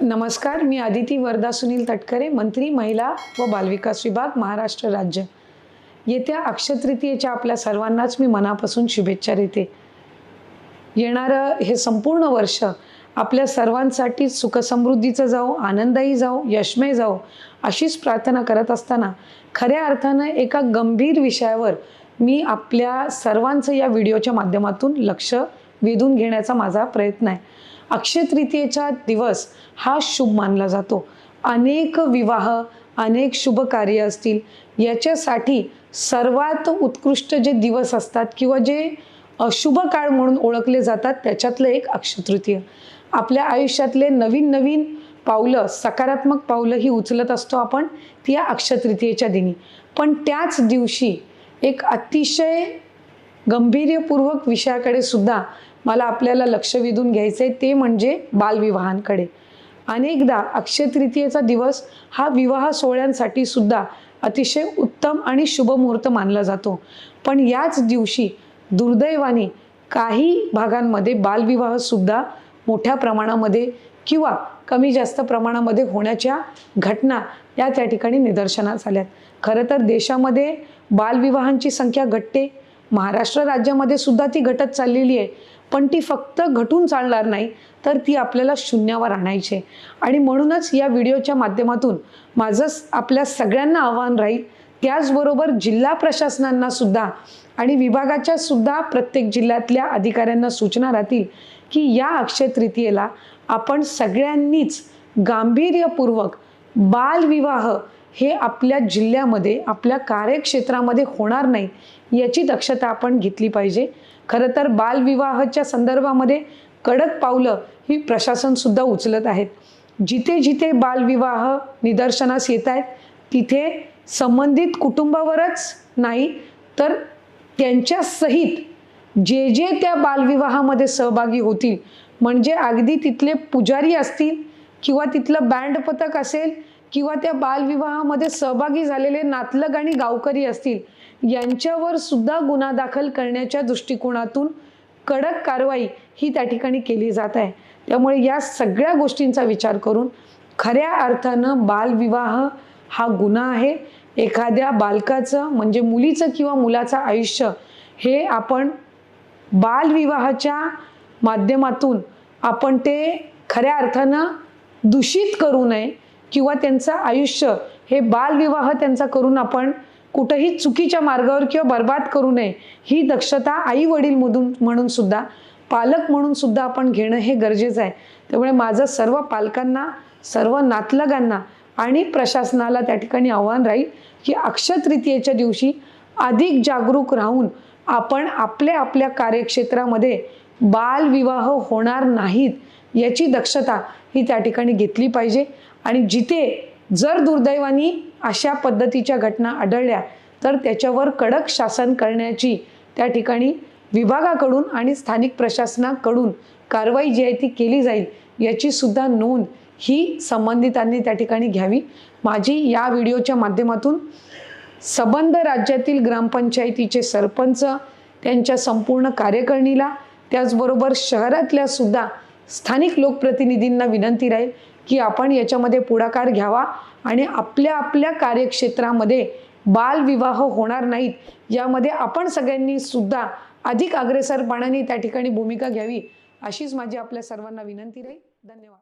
नमस्कार, मी आदिती वरदा सुनील तटकरे, मंत्री महिला व बालविकास विभाग, महाराष्ट्र राज्य। येत्या अक्षय तृतीयेच्या आपल्या सर्वांनाच मी मनापासून शुभेच्छा देते। येणारं हे संपूर्ण वर्ष आपल्या सर्वांसाठी सुखसमृद्धीचं जाओ, आनंददायी जाओ, यशमय जाओ अशीच प्रार्थना करत असताना खऱ्या अर्थानं एका गंभीर विषयावर मी आपल्या सर्वांचं या व्हिडिओच्या माध्यमातून लक्ष वेधून घेण्याचा माझा प्रयत्न आहे। अक्षय तृतीयेचा दिवस हा शुभ मानला जातो। अनेक विवाह, अनेक शुभ कार्य असतील, याच्यासाठी सर्वात उत्कृष्ट जे दिवस असतात किंवा जे शुभ काळ म्हणून ओळखले जातात त्याच्यातलं एक अक्षय तृतीय। आपल्या आयुष्यातले नवीन नवीन पावलं, सकारात्मक पावलं ही उचलत असतो आपण ती अक्षय तृतीयेच्या दिनी। पण त्याच दिवशी एक अतिशय गंभीर्यपूर्वक विषयाकडे सुद्धा मला आपल्याला लक्ष वेधून घ्यायचे, ते म्हणजे बालविवाहांकडे। अनेकदा अक्षय तृतीयेचा दिवस हा विवाह सोहळ्यांसाठी सुद्धा अतिशय उत्तम आणि शुभ मुहूर्त मानला जातो। पण याच दिवशी दुर्दैवाने काही भागांमध्ये बालविवाह सुद्धा मोठ्या प्रमाणामध्ये किंवा कमी जास्त प्रमाणामध्ये होण्याच्या घटना या त्या ठिकाणी निदर्शनास आल्यात। खरं तर देशामध्ये बालविवाहांची संख्या घटते, महाराष्ट्र राज्यामध्ये सुद्धा ती घटत चाललेली आहे, पण ती फक्त घटून चालणार नाही, तर ती आपल्याला शून्यावर आणायची। आणि म्हणूनच या व्हिडिओच्या माध्यमातून माझं आपल्या सगळ्यांना आव्हान राहील, त्याचबरोबर जिल्हा प्रशासनांना सुद्धा आणि विभागाच्या सुद्धा प्रत्येक जिल्ह्यातल्या अधिकाऱ्यांना सूचना राहतील की या अक्षय तृतीयेला आपण सगळ्यांनीच गांभीर्यपूर्वक बालविवाह हे आपल्या जिल्ह्यामध्ये, आपल्या कार्यक्षेत्रामध्ये होणार नाही याची दक्षता आपण घेतली पाहिजे। खरं तर बालविवाहाच्या संदर्भामध्ये कडक पावलं ही प्रशासन सुद्धा उचलत आहेत। जिथे जिथे बालविवाह निदर्शनास येत आहेत तिथे संबंधित कुटुंबावरच नाही तर त्यांच्या सहित जे जे त्या बालविवाहामध्ये सहभागी होतील, म्हणजे अगदी तिथले पुजारी असतील किंवा तिथलं बँड पथक असेल किंवा त्या बालविवाहामध्ये सहभागी झालेले नातलग आणि गावकरी असतील, यांच्यावर सुद्धा गुन्हा दाखल करण्याच्या दृष्टिकोनातून कडक कारवाई ही त्या ठिकाणी केली जात आहे। त्यामुळे या सगळ्या गोष्टींचा विचार करून खऱ्या अर्थानं बालविवाह हा गुन्हा आहे। एखाद्या बालकाचं म्हणजे मुलीचं किंवा मुलाचं आयुष्य हे आपण बालविवाहाच्या माध्यमातून आपण ते खऱ्या अर्थानं दूषित करू नये किंवा त्यांचं आयुष्य हे बालविवाह त्यांचा करून आपण कुठेही चुकीच्या मार्गावर किंवा बर्बाद करू नये, ही दक्षता आई वडील म्हणून सुद्धा, पालक म्हणून सुद्धा आपण घेणं हे गरजेचं आहे। त्यामुळे माझं सर्व पालकांना, सर्व नातलगांना आणि प्रशासनाला त्या ठिकाणी आव्हान राहील की अक्षय तृतीयेच्या दिवशी अधिक जागरूक राहून आपण आपल्या आपल्या कार्यक्षेत्रामध्ये बालविवाह होणार नाहीत याची दक्षता ही त्या ठिकाणी घेतली पाहिजे। आणि जिथे जर दुर्दैवाने अशा पद्धतीच्या घटना आढळल्या तर त्याच्यावर कडक शासन करण्याची त्या ठिकाणी विभागाकडून आणि स्थानिक प्रशासनाकडून कारवाई जी आहे ती केली जाईल याची सुद्धा नोंद ही संबंधितांनी त्या ठिकाणी घ्यावी। माझी या व्हिडिओच्या माध्यमातून संबंध राज्यातील ग्रामपंचायतीचे सरपंच, त्यांच्या संपूर्ण कार्यकारिणीला, त्याचबरोबर शहरातल्या सुद्धा स्थानिक लोकप्रतिनिधींना विनंती राहील की आपण याच्यामध्ये पुढाकार घ्यावा आणि आपल्या आपल्या कार्यक्षेत्रामध्ये बालविवाह होणार नाहीत यामध्ये आपण सगळ्यांनी सुद्धा अधिक अग्रेसरपणाने त्या ठिकाणी भूमिका घ्यावी, अशीच माझी आपल्या सर्वांना विनंती राहील। धन्यवाद।